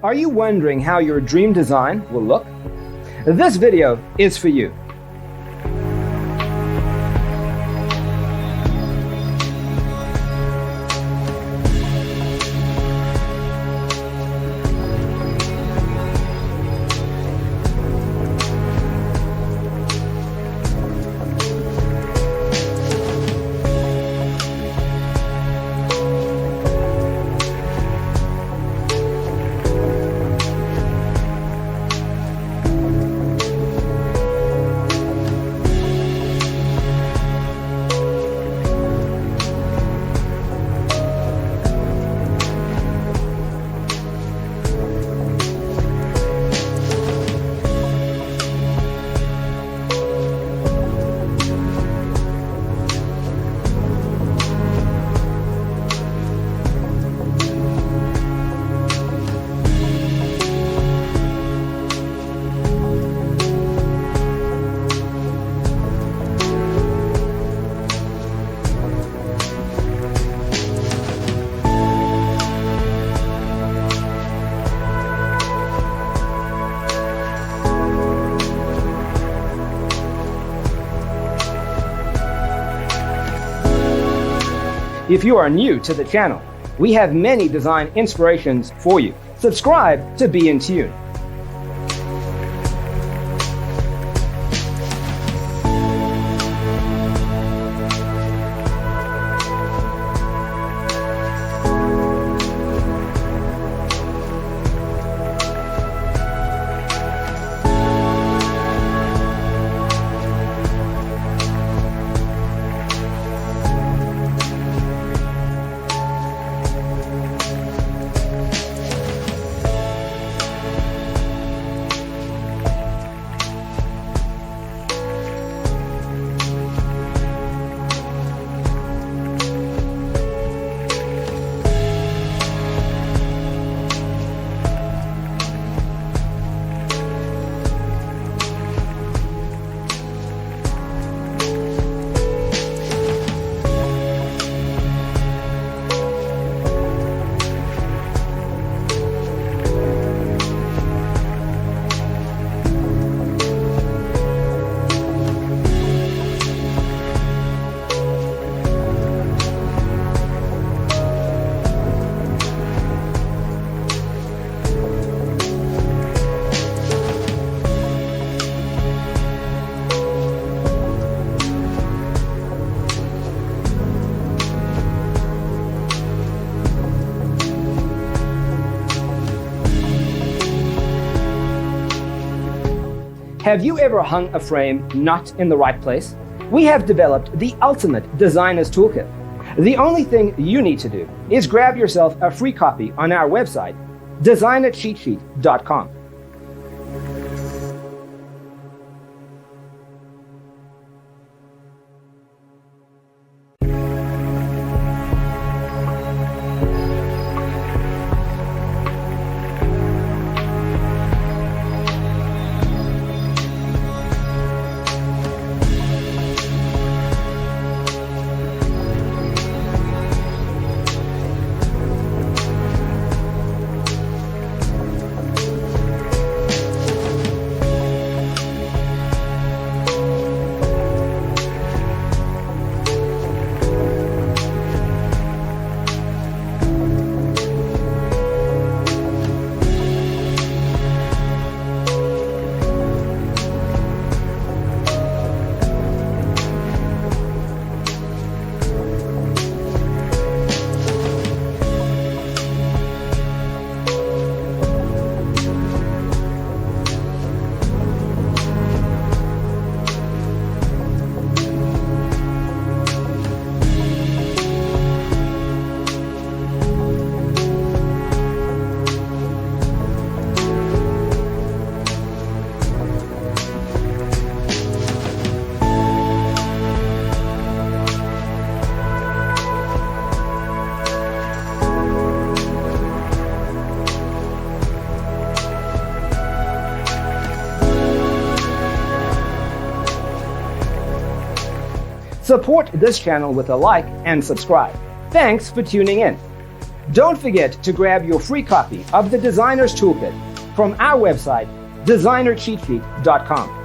Are you wondering how your dream design will look? This video is for you. If you are new to the channel, we have many design inspirations for you. Subscribe to be in tune. Have you ever hung a frame not in the right place? We have developed the ultimate designer's toolkit. The only thing you need to do is grab yourself a free copy on our website, designercheatsheet.com. Support this channel with a like and subscribe. Thanks for tuning in. Don't forget to grab your free copy of the Designer's Toolkit from our website, designercheatsheet.com.